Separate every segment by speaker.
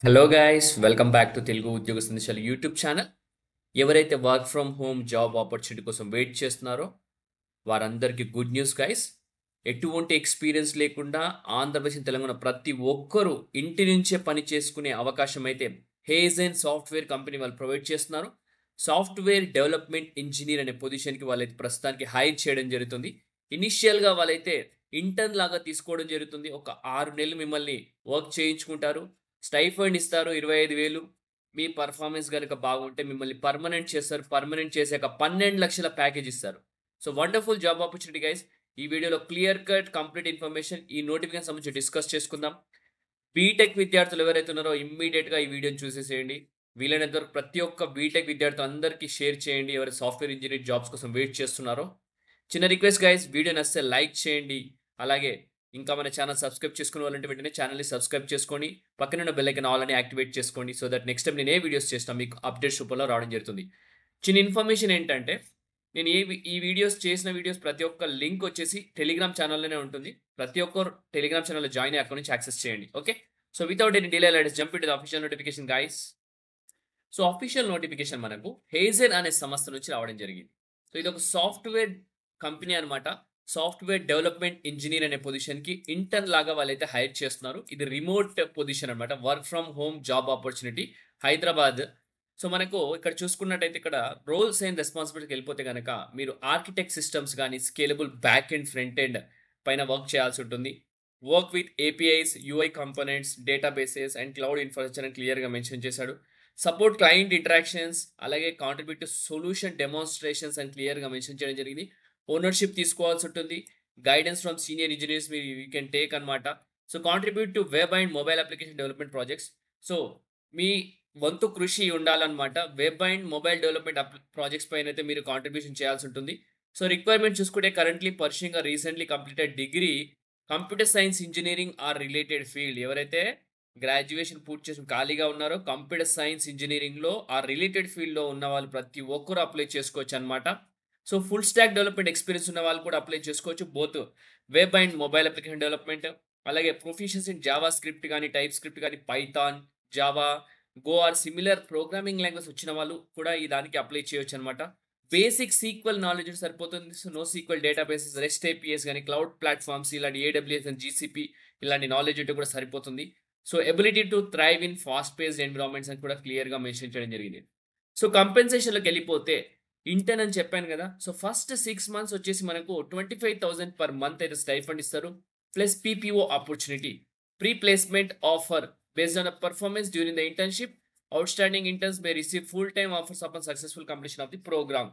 Speaker 1: Hello guys welcome back to Telugu ఉద్యోగ సందేశాలు YouTube channel. ఎవరైతే work from home job opportunity కోసం వెయిట్ చేస్తున్నారో వారందరికీ గుడ్ న్యూస్ గైస్. ఎటువంటి ఎక్స్పీరియన్స్ లేకుండా ఆంధ్రప్రదేశ్ తెలంగాణ ప్రతి ఒక్కరూ ఇంటి నుంచే పని చేసుకునే అవకాశం అయితే హేజెన్ సాఫ్ట్వేర్ కంపెనీ వాళ్ళు ప్రొవైడ్ చేస్తున్నారు. సాఫ్ట్వేర్ డెవలప్మెంట్ ఇంజనీర్ అనే పొజిషన్కి వాళ్ళైతే ప్రస్తుతానికి హైర్ చేయడం జరుగుతుంది. ఇనిషియల్గా వాళ్ళైతే ఇంటర్న్ లాగా తీసుకోవడం జరుగుతుంది. ఒక 6 నెలలు మిమ్మల్ని వర్క్ చేయించుకుంటారు. స్టైఫండ్ ఇస్తారు 25,000. మీ పర్ఫార్మెన్స్ గనుక బాగుంటే మిమ్మల్ని పర్మనెంట్ చేస్తారు. పర్మనెంట్ చేసాక 12,00,000 ప్యాకేజ్ ఇస్తారు. So wonderful job opportunity guys. ఈ వీడియోలో క్లియర్ కట్ కంప్లీట్ ఇన్ఫర్మేషన్ ఈ నోటిఫికేషన్ సంబంధించి డిస్కస్ చేసుకుందాం. బీటెక్ విద్యార్థులు ఎవరైతే ఉన్నారో ఇమ్మీడియేట్‌గా ఈ వీడియోని చూసేసేయండి. వీలైనంత వరకు ప్రతి ఒక్క బీటెక్ విద్యార్థి అందరికీ షేర్ చేయండి. ఎవరు సాఫ్ట్‌వేర్ ఇంజినీర్ జాబ్స్ కోసం వెయిట్ చేస్తున్నారో. చిన్న రిక్వెస్ట్ గైస్, వీడియో నచ్చితే లైక్ చేయండి. అలాగే ఇంకా మన ఛానల్ సబ్స్క్రైబ్ చేసుకునే వాళ్ళంటే వెంటనే ఛానల్‌ని సబ్స్క్రైబ్ చేసుకొని పక్కన ఉన్న బెల్ ఐకాన్ ఆల్ అని యాక్టివేట్ చేసుకోండి. సో దట్ నెక్స్ట్ టైమ్ నేను ఏ వీడియోస్ చేసినా మీకు అప్డేట్స్ రూపంలో రావడం జరుగుతుంది. చిన్న ఇన్ఫర్మేషన్ ఏంటంటే నేను ఈ వీడియోస్ చేసిన వీడియోస్ ప్రతి ఒక్క లింక్ వచ్చేసి టెలిగ్రామ్ ఛానల్‌లోనే ఉంటుంది. ప్రతి ఒక్కరు టెలిగ్రామ్ ఛానల్‌లో జాయిన్ అయ్యి అక్కడి నుంచి యాక్సెస్ చేయండి. Okay. So without any delay let's jump into the official notification guys. So official notification మనకు హేజెన్ అనే సంస్థ నుంచి రావడం జరిగింది. సో ఇది ఒక సాఫ్ట్‌వేర్ కంపెనీ అన్నమాట. సాఫ్ట్‌వేర్ డెవలప్మెంట్ ఇంజినీర్ అనే పొజిషన్‌కి ఇంటర్న్ లాగా వాళ్ళైతే హైర్ చేస్తున్నారు. ఇది రిమోట్ పొజిషన్ అన్నమాట. Work from home job opportunity Hyderabad. So మనకు ఇక్కడ చూసుకున్నట్టయితే ఇక్కడ రోల్స్ అండ్ రెస్పాన్సిబిలిటీకి వెళ్ళిపోతే గనక మీరు ఆర్కిటెక్ట్ సిస్టమ్స్ గానీ, scalable back and front end పైన వర్క్ చేయాల్సి ఉంటుంది. Work with APIs, UI components, databases and cloud infrastructure అని క్లియర్‌గా మెన్షన్ చేశాడు. సపోర్ట్ క్లయింట్ ఇంటరాక్షన్స్, అలాగే కాంట్రిబ్యూట్ టు సొల్యూషన్ డెమాన్స్ట్రేషన్స్ అని క్లియర్‌గా మెన్షన్ చేయడం జరిగింది. ఓనర్‌షిప్ తీసుకోవాల్సి ఉంటుంది. గైడెన్స్ ఫ్రమ్ సీనియర్ ఇంజినీర్స్ మీరు యూ కెన్ టేక్ అన్నమాట. So contribute to web and mobile application development projects. So మీ వంతు కృషి ఉండాలన్నమాట. Web and mobile development projects పైన అయితే మీరు కాంట్రిబ్యూషన్ చేయాల్సి ఉంటుంది. సో రిక్వైర్మెంట్ చూసుకుంటే currently pursuing recently completed degree computer science engineering or related field. ఎవరైతే గ్రాడ్యుయేషన్ పూర్తి చేసి ఖాళీగా ఉన్నారో కంప్యూటర్ సైన్స్ ఇంజినీరింగ్‌లో ఆ రిలేటెడ్ ఫీల్డ్‌లో ఉన్న వాళ్ళు ప్రతి ఒక్కరు అప్లై చేసుకోవచ్చనమాట. So full stack development experience ఉన్న వాళ్ళు కూడా అప్లై చేసుకోవచ్చు. Both web and mobile application development, అలాగే ప్రొఫిషియన్సీ ఇన్ జావా స్క్రిప్ట్ గాని, టైప్ స్క్రిప్ట్ గాని, Python, Java, Go or similar programming language వచ్చిన వాళ్ళు కూడా ఈ దానికి అప్లై చేయొచ్చనమాట. బేసిక్ సీక్వెల్ నాలెడ్జ్ ఉంటే సరిపోతుంది. So NoSQL databases, REST APIs గాని, క్లౌడ్ ప్లాట్‌ఫార్మ్స్ ఇలాంటి ఏడబ్ల్యూఎస్ అండ్ జీసీపీ ఇలాంటి నాలెడ్జ్ ఉంటే కూడా సరిపోతుంది. So ability to thrive in fast paced environments అని కూడా క్లియర్‌గా మెన్షన్ చేయడం జరిగింది. సో కంపెన్సేషన్‌లోకెళ్ళిపోతే ఇంటర్న్ అని చెప్పాను గదా! సో ఫస్ట్ 6 మంత్స్ వచ్చేసి మనకు 25,000 పర్ మంత్ అయితే స్టైఫండ్ ఇస్తారు. Plus PPO opportunity. Pre placement offer based on the performance during the internship. Outstanding interns may receive full time offers upon successful completion of the programme.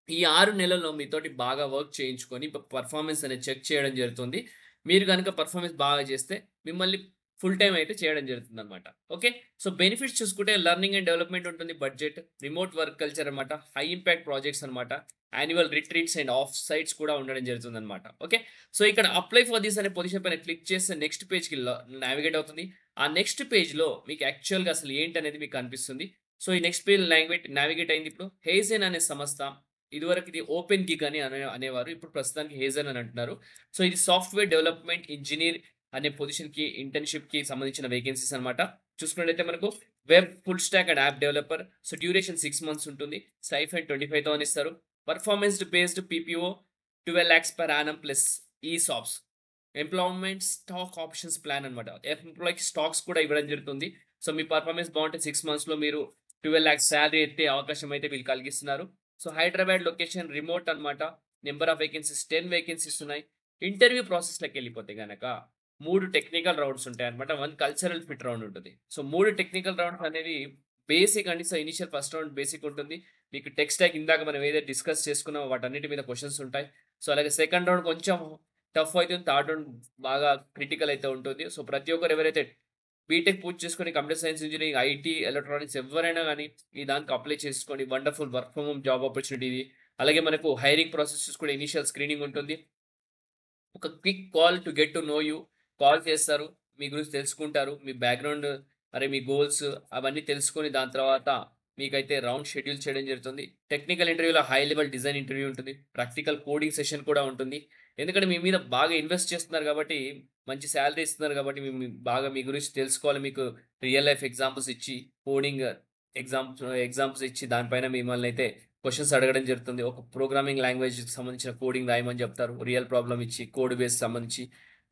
Speaker 1: ఈ 6 నెలల్లో మీతోటి బాగా work చేయించుకొని performance అనేది check చేయడం జరుగుతుంది. మీరు గనుక పర్ఫార్మెన్స్ బాగా చేస్తే మిమ్మల్ని ఫుల్ టైమ్ అయితే చేయడం జరుగుతుందనమాట. ఓకే. సో బెనిఫిట్స్ చూసుకుంటే లెర్నింగ్ అండ్ డెవలప్‌మెంట్ ఉంటుంది. బడ్జెట్, రిమోట్ వర్క్ కల్చర్ అనమాట. హై ఇంపాక్ట్ ప్రాజెక్ట్స్ అనమాట. Annual retreats and off sites కూడా ఉండడం జరుగుతుందనమాట. ఓకే. సో ఇక్కడ అప్లై ఫర్ దిస్ అనే పొజిషన్ పైన క్లిక్ చేస్తే నెక్స్ట్ పేజ్‌కి నావిగేట్ అవుతుంది. ఆ నెక్స్ట్ పేజ్‌లో మీకు యాక్చువల్‌గా అసలు ఏంటనేది మీకు కనిపిస్తుంది. సో ఈ నెక్స్ట్ పేజ్ నావిగేట్ అయింది ఇప్పుడు. హేజెన్ అనే సంస్థ. ఇదివరకు ఇది ఓపెన్ గిగ్ అని అనేవారు. ఇప్పుడు ప్రస్తుతానికి హేజన్ అని అంటున్నారు. సో ఇది సాఫ్ట్‌వేర్ డెవలప్‌మెంట్ ఇంజినీర్ అనే పొజిషన్‌కి ఇంటర్న్‌షిప్‌కి సంబంధించిన వేకెన్సీస్ అన్నమాట. చూసుకున్నట్లయితే మనకు web full stack and app developer. So duration 6 months ఉంటుంది. స్టైఫండ్ 25,000 ఇస్తారు. Performance based PPO 12 lakhs per annum plus ESOPs. Employment stock options plan అన్నమాట. ఎంప్లాయ్‌కి స్టాక్స్ కూడా ఇవ్వడం జరుగుతుంది. సో మీ పర్ఫార్మెన్స్ బాగుంటే 6 మంత్స్‌లో మీరు 12 లాక్స్ సాలరీ ఎత్తే అవకాశం అయితే వీళ్ళు కలిగిస్తున్నారు. సో హైదరాబాద్ లొకేషన్ రిమోట్ అన్నమాట. నంబర్ ఆఫ్ వేకెన్సీస్ 10 వేకెన్సీస్ ఉన్నాయి. ఇంటర్వ్యూ ప్రాసెస్‌లోకెళ్ళిపోతే గనక 3 టెక్నికల్ రౌండ్స్ ఉంటాయన్నమాట. 1 కల్చరల్ ఫిట్ రౌండ్ ఉంటుంది. సో 3 టెక్నికల్ రౌండ్స్ అనేవి బేసిక్ అండి. So initial first round basic ఉంటుంది. మీకు టెక్ స్టాక్ ఇందాక మనం ఏదైతే డిస్కస్ చేసుకున్నామో వాటన్నిటి మీద క్వెషన్స్ ఉంటాయి. సో అలాగే సెకండ్ రౌండ్ కొంచెం టఫ్ అయితుంది. థర్డ్ రౌండ్ బాగా క్రిటికల్ అయితే ఉంటుంది. సో ప్రతి ఒక్కరు ఎవరైతే బీటెక్ పూర్తి చేసుకొని computer science engineering, IT, electronics ఎవ్వరైనా గాని ఈ దానికి అప్లై చేసుకోండి. Wonderful work from home job opportunity ఇది. అలాగే మనకు హైరింగ్ ప్రాసెస్ చూసుకుంటే ఇనీషియల్ స్క్రీనింగ్ ఉంటుంది. ఒక quick call to get to know you. Call చేస్తారు. మీ గురించి తెలుసుకుంటారు. మీ బ్యాక్‌గ్రౌండ్, మీ గోల్స్ అవన్నీ తెలుసుకొని దాని తర్వాత మీకైతే రౌండ్ షెడ్యూల్ చేయడం జరుగుతుంది. టెక్నికల్ ఇంటర్వ్యూలో హై లెవెల్ డిజైన్ ఇంటర్వ్యూ ఉంటుంది. ప్రాక్టికల్ కోడింగ్ సెషన్ కూడా ఉంటుంది. ఎందుకంటే మీ మీద బాగా ఇన్వెస్ట్ చేస్తున్నారు కాబట్టి, మంచి సాలరీ ఇస్తున్నారు కాబట్టి, బాగా మీ గురించి తెలుసుకోవాలి. మీకు రియల్ లైఫ్ ఎగ్జాంపుల్స్ ఇచ్చి, కోడింగ్ ఎగ్జాంపుల్స్ ఇచ్చి దానిపైన మిమ్మల్ని అయితే క్వెషన్స్ అడగడం జరుగుతుంది. ఒక ప్రోగ్రామింగ్ లాంగ్వేజ్‌కి సంబంధించిన కోడింగ్ రాయమని చెప్తారు. రియల్ ప్రాబ్లమ్ ఇచ్చి, కోడ్ బేస్ సంబంధించి.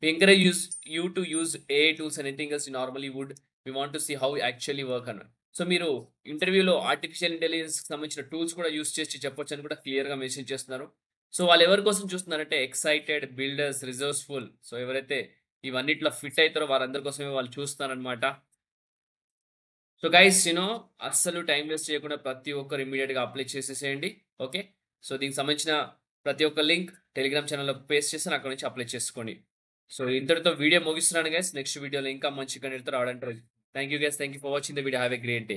Speaker 1: We encourage you to use AI tools and anything else you normally would. We want to see how actually work అన్నారు. సో, మీరు ఇంటర్వ్యూలో ఆర్టిఫిషియల్ ఇంటెలిజెన్స్‌కి సంబంధించిన టూల్స్ కూడా యూజ్ చేసి చెప్పొచ్చని కూడా క్లియర్‌గా మెన్షన్ చేస్తున్నారు. సో, వాళ్ళు ఎవరి కోసం చూస్తున్నారంటే ఎక్సైటెడ్, బిల్డర్స్, రిసోర్స్‌ఫుల్. సో, ఎవరైతే ఇవన్నిట్లో ఫిట్ అయితారో వారందరి కోసమే వాళ్ళు చూస్తున్నారనమాట. సో, గైస్ అస్సలు టైమ్ వేస్ట్ చేయకుండా ప్రతి ఒక్కరు ఇమ్మీడియేట్‌గా అప్లై చేసేసేయండి. ఓకే. సో, దీనికి సంబంధించిన ప్రతి ఒక్క లింక్ టెలిగ్రామ్ ఛానెల్‌లో పేస్ట్ చేస్తాను. అక్కడి నుంచి అప్లై చేసుకోండి. సో, ఇంతటితో వీడియో ముగిస్తున్నాను గైస్. నెక్స్ట్ వీడియోలో ఇంకా మంచి కంటెంట్‌తో రావడానికి try thank you guys. Thank you for watching the video. Have a great day.